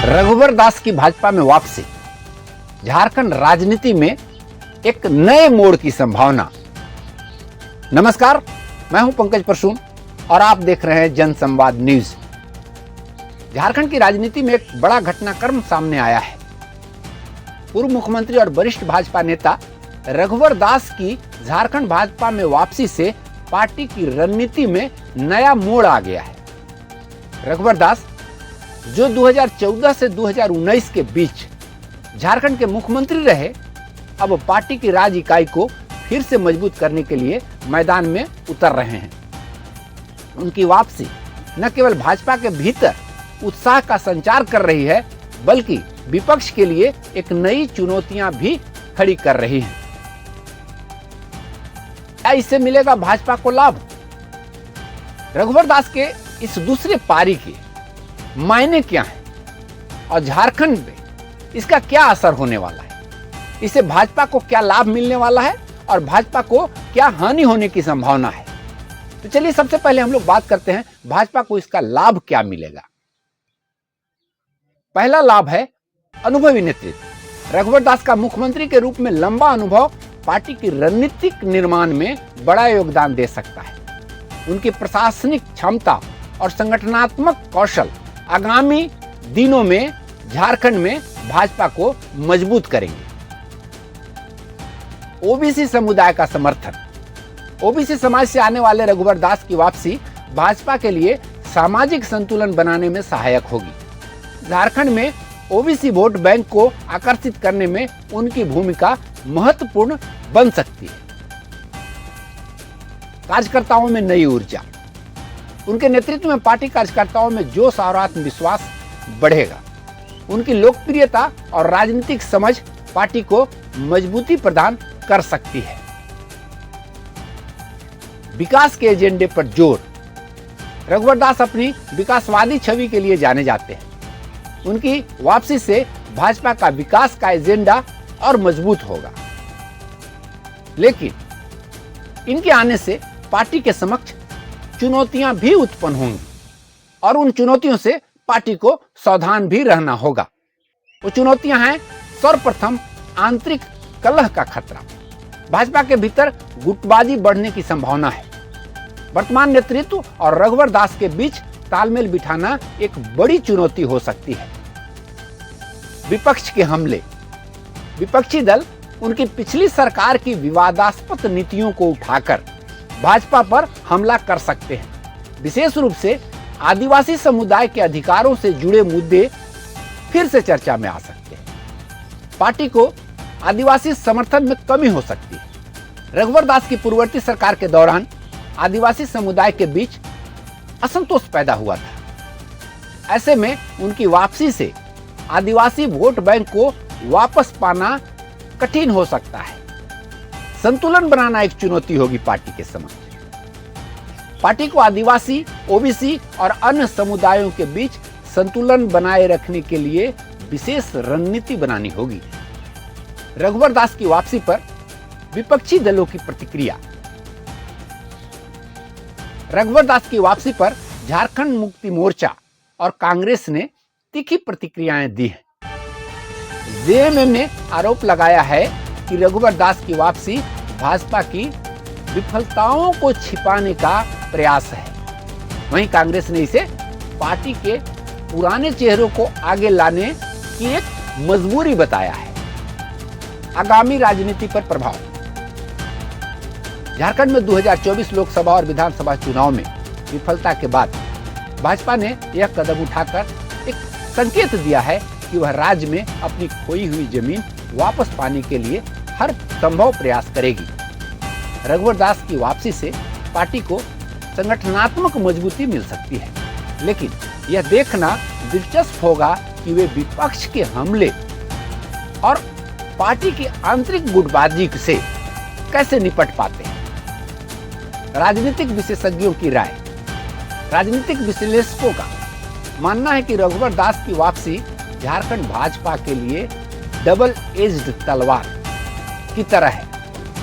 रघुवर दास की भाजपा में वापसी, झारखंड राजनीति में एक नए मोड़ की संभावना। नमस्कार, मैं हूं पंकज प्रसून और आप देख रहे हैं जनसंवाद न्यूज। झारखंड की राजनीति में एक बड़ा घटनाक्रम सामने आया है। पूर्व मुख्यमंत्री और वरिष्ठ भाजपा नेता रघुवर दास की झारखंड भाजपा में वापसी से पार्टी की रणनीति में नया मोड़ आ गया है। रघुवर दास, जो 2014 से 2019 के बीच झारखंड के मुख्यमंत्री रहे, अब पार्टी की राज इकाई को फिर से मजबूत करने के लिए मैदान में उतर रहे हैं। उनकी वापसी न केवल भाजपा के भीतर उत्साह का संचार कर रही है, बल्कि विपक्ष के लिए एक नई चुनौतियां भी खड़ी कर रही हैं। क्या इससे मिलेगा भाजपा को लाभ? रघुवर दास के इस दूसरे पारी के मायने क्या है और झारखंड में इसका क्या असर होने वाला है? इससे भाजपा को क्या लाभ मिलने वाला है और भाजपा को क्या हानि होने की संभावना है? तो चलिए सबसे पहले हम लोग बात करते हैं भाजपा को इसका लाभ क्या मिलेगा। पहला लाभ है अनुभवी नेतृत्व। रघुवर दास का मुख्यमंत्री के रूप में लंबा अनुभव पार्टी की रणनीतिक निर्माण में बड़ा योगदान दे सकता है। उनकी प्रशासनिक क्षमता और संगठनात्मक कौशल आगामी दिनों में झारखंड में भाजपा को मजबूत करेंगे। ओबीसी समुदाय का समर्थन। ओबीसी समाज से आने वाले रघुवर दास की वापसी भाजपा के लिए सामाजिक संतुलन बनाने में सहायक होगी। झारखंड में ओबीसी वोट बैंक को आकर्षित करने में उनकी भूमिका महत्वपूर्ण बन सकती है। कार्यकर्ताओं में नई ऊर्जा। उनके नेतृत्व में पार्टी कार्यकर्ताओं में जोश और आत्मविश्वास बढ़ेगा। उनकी लोकप्रियता और राजनीतिक समझ पार्टी को मजबूती प्रदान कर सकती है। विकास के एजेंडे पर जोर। रघुवर दास अपनी विकासवादी छवि के लिए जाने जाते हैं। उनकी वापसी से भाजपा का विकास का एजेंडा और मजबूत होगा, लेकिन इनके आने से पार्टी के समक्ष चुनौतियां भी उत्पन्न होंगी और उन चुनौतियों से पार्टी को सावधान भी रहना होगा। वो चुनौतियां हैं, सर्वप्रथम आंतरिक कलह का खतरा। भाजपा के भीतर गुटबाजी बढ़ने की संभावना है। वर्तमान नेतृत्व और रघुवर दास के बीच तालमेल बिठाना एक बड़ी चुनौती हो सकती है। विपक्ष के हमले। विपक्षी दल उनकी पिछली सरकार की विवादास्पद नीतियों को उठाकर भाजपा पर हमला कर सकते हैं। विशेष रूप से आदिवासी समुदाय के अधिकारों से जुड़े मुद्दे फिर से चर्चा में आ सकते हैं। पार्टी को आदिवासी समर्थन में कमी हो सकती है। रघुवर दास की पूर्ववर्ती सरकार के दौरान आदिवासी समुदाय के बीच असंतोष पैदा हुआ था। ऐसे में उनकी वापसी से आदिवासी वोट बैंक को वापस पाना कठिन हो सकता है। संतुलन बनाना एक चुनौती होगी पार्टी के समक्ष। पार्टी को आदिवासी, ओबीसी और अन्य समुदायों के बीच संतुलन बनाए रखने के लिए विशेष रणनीति बनानी होगी। रघुवर दास की वापसी पर विपक्षी दलों की प्रतिक्रिया। रघुवर दास की वापसी पर झारखंड मुक्ति मोर्चा और कांग्रेस ने तीखी प्रतिक्रियाएं दी हैं। जेएमएम ने आरोप लगाया है कि रघुवर दास की वापसी भाजपा की विफलताओं को छिपाने का प्रयास है। वहीं कांग्रेस ने इसे पार्टी के पुराने चेहरों को आगे लाने की एक मजबूरी बताया है। आगामी राजनीति पर प्रभाव। झारखंड में 2024 लोकसभा और विधानसभा चुनाव में विफलता के बाद भाजपा ने यह कदम उठाकर एक संकेत दिया है कि वह राज्य में अपनी खोई हुई जमीन वापस पाने के लिए हर संभव प्रयास करेगी। रघुवर दास की वापसी से पार्टी को संगठनात्मक मजबूती मिल सकती है, लेकिन यह देखना दिलचस्प होगा कि वे विपक्ष के हमले और पार्टी की आंतरिक गुटबाजी से कैसे निपट पाते हैं। राजनीतिक विशेषज्ञों की राय। राजनीतिक विश्लेषकों का मानना है कि रघुवर दास की वापसी झारखंड भाजपा के लिए डबल एज्ड तलवार की तरह है।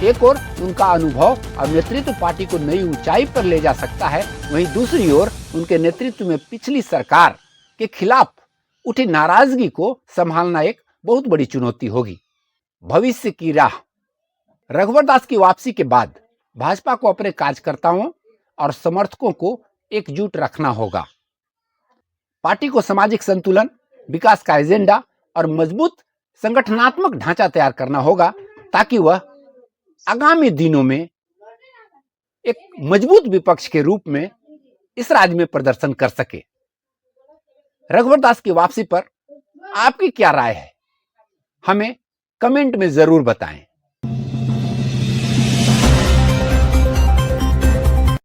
एक ओर उनका अनुभव और नेतृत्व पार्टी को नई ऊंचाई पर ले जा सकता है, वहीं दूसरी ओर उनके नेतृत्व में पिछली सरकार के खिलाफ उठी नाराजगी को संभालना एक बहुत बड़ी चुनौती होगी। भविष्य की राह। रघुवर दास की वापसी के बाद भाजपा को अपने कार्यकर्ताओं और समर्थकों को एकजुट रखना होगा। पार्टी को सामाजिक संतुलन, विकास का एजेंडा और मजबूत संगठनात्मक ढांचा तैयार करना होगा ताकि वह आगामी दिनों में एक मजबूत विपक्ष के रूप में इस राज्य में प्रदर्शन कर सके। रघुवर दास की वापसी पर आपकी क्या राय है, हमें कमेंट में जरूर बताएं।